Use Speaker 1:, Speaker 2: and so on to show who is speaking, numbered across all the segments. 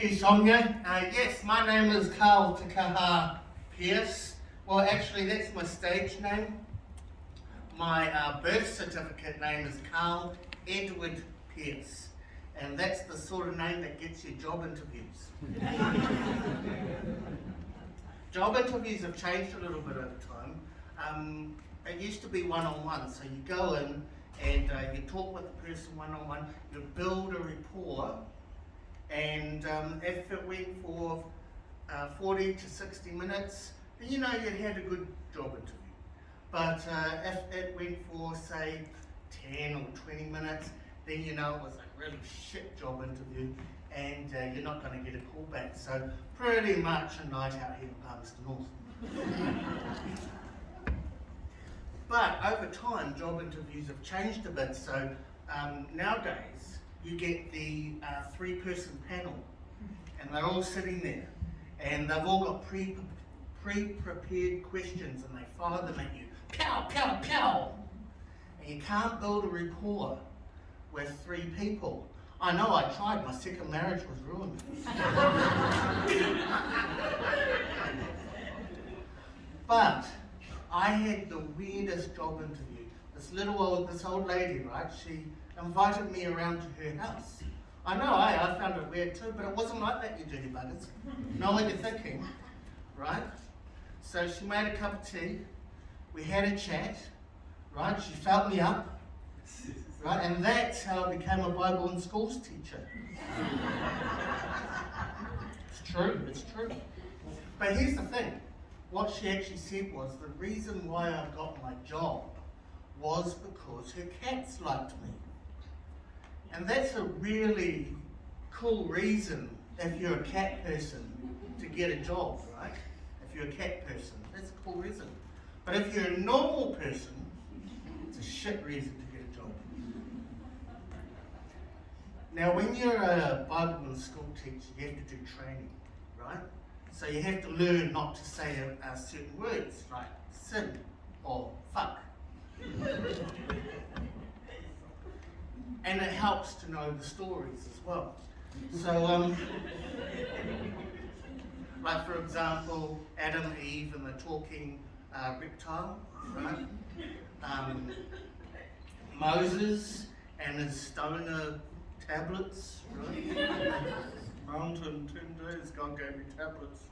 Speaker 1: you, Sonia. Yes, my name is Karl to Kaha Pearce. Well, actually, that's my stage name. My birth certificate name is Karl Edward Pearce. And that's the sort of name that gets you job interviews. Job interviews have changed a little bit over time. It used to be one-on-one, so you go in and you talk with the person one-on-one, you build a rapport, and if it went for 40 to 60 minutes, then you know you had a good job interview. But if it went for, say, 10 or 20 minutes, then you know it was a really shit job interview, and you're not going to get a call back. So pretty much a night out here in Palmerston North. But over time, job interviews have changed a bit. So nowadays, you get the three-person panel, and they're all sitting there, and they've all got pre-prepared questions, and they fire them at you, pow, pow, pow. And you can't build a rapport with three people. I know, I tried. My second marriage was ruined. But I had the weirdest job interview. This old lady, right? She invited me around to her house. I know, I found it weird too, but it wasn't like that, you dirty buggers. Know what you're thinking, right? So she made a cup of tea. We had a chat, right? She felt me up, right? And that's how I became a Bible and schools teacher. It's true, it's true. But here's the thing. What she actually said was the reason why I got my job was because her cats liked me. And that's a really cool reason if you're a cat person to get a job, right? If you're a cat person, that's a cool reason. But if you're a normal person, it's a shit reason to get a job. Now, when you're a Bible and school teacher, you have to do training, right? So you have to learn not to say certain words like sin or fuck. And it helps to know the stories as well. So, like for example, Adam and Eve and the talking reptile, right? Moses and his stoner tablets, right? Mountain 10 days, God gave me tablets.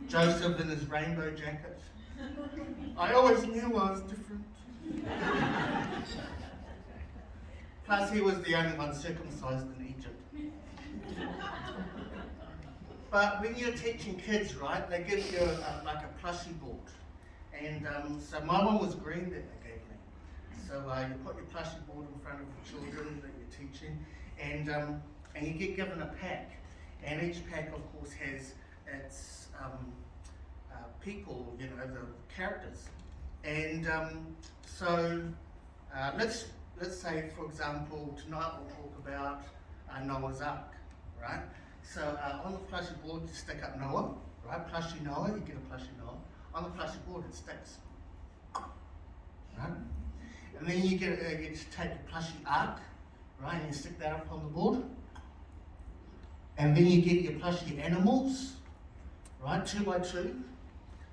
Speaker 1: Joseph in his rainbow jacket. I always knew I was different. Plus, he was the only one circumcised in Egypt. But when you're teaching kids, right, they give you like a plushie board. And so my one was green that they gave me. So you put your plushie board in front of the children that you're teaching, and you get given a pack. And each pack, of course, has its people, you know, the characters. And so let's say, for example, tonight we'll talk about Noah's Ark, right? So on the plushie board, you stick up Noah, right? Plushie Noah, you get a plushie Noah. On the plushie board, it sticks, right? And then you get to take the plushie Ark, right? And you stick that up on the board. And then you get your plushie animals, right? 2 by 2.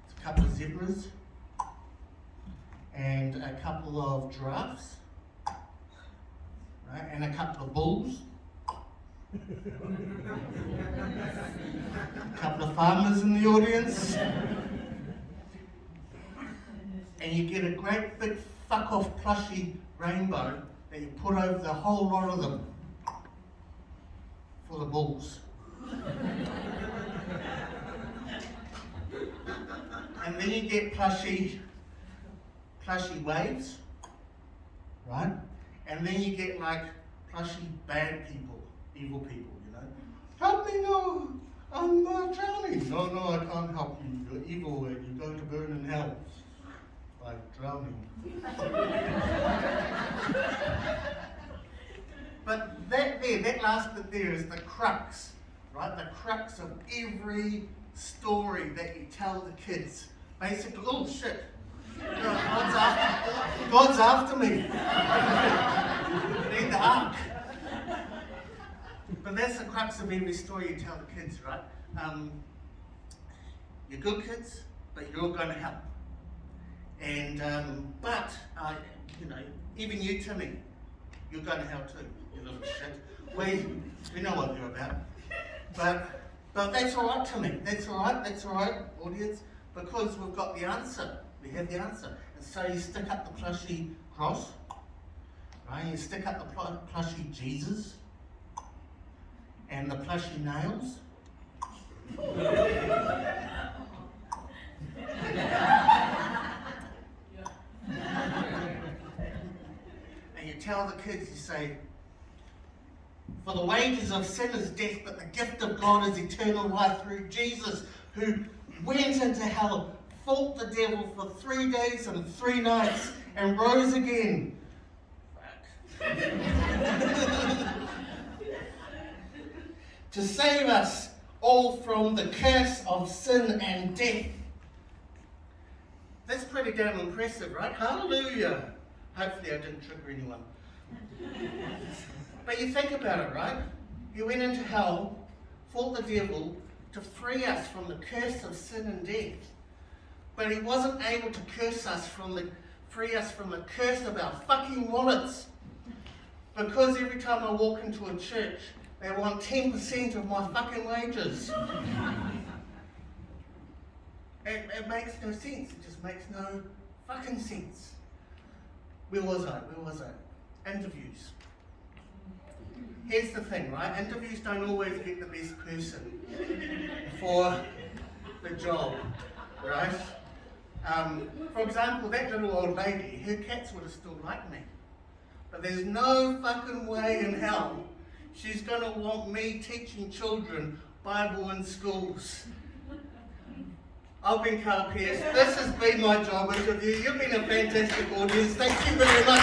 Speaker 1: It's a couple of zebras and a couple of giraffes, right? And a couple of bulls. A couple of farmers in the audience. And you get a great big fuck off plushie rainbow that you put over the whole lot of them for the bulls. And then you get plushie waves, right? And then you get like plushie bad people, evil people, you know. Help me, no, I'm drowning. No, I can't help you. You're evil and you're going to burn in hell by drowning. But that last bit there is the crux, right? The crux of every story that you tell the kids. Basically, oh shit, God's after me. I need the ark. But that's the crux of every story you tell the kids, right? You're good kids, but you're all going to help. And even you, Timmy, you're going to help too, you little shit. We know what you're about. But that's all right, Timmy. That's all right, audience, because we've got the answer. We have the answer. And so you stick up the plushy cross, right? You stick up the plushy Jesus and the plushy nails. And you tell the kids, you say, for the wages of sin is death, but the gift of God is eternal life through Jesus, who went into hell, fought the devil for 3 days and 3 nights, and rose again. To save us all from the curse of sin and death. That's pretty damn impressive, right? Hallelujah. Hopefully I didn't trigger anyone. But you think about it, right? He went into hell, fought the devil to free us from the curse of sin and death. But he wasn't able to free us from the curse of our fucking wallets. Because every time I walk into a church, they want 10% of my fucking wages. It makes no sense. It just makes no fucking sense. Where was I? Interviews. Here's the thing, right? Interviews don't always get the best person for the job, right? For example, that little old lady, her cats would have still liked me. But there's no fucking way in hell she's going to want me teaching children Bible in schools. I've been Kaha Pearce. This has been my job interview. You've been a fantastic audience. Thank you very much.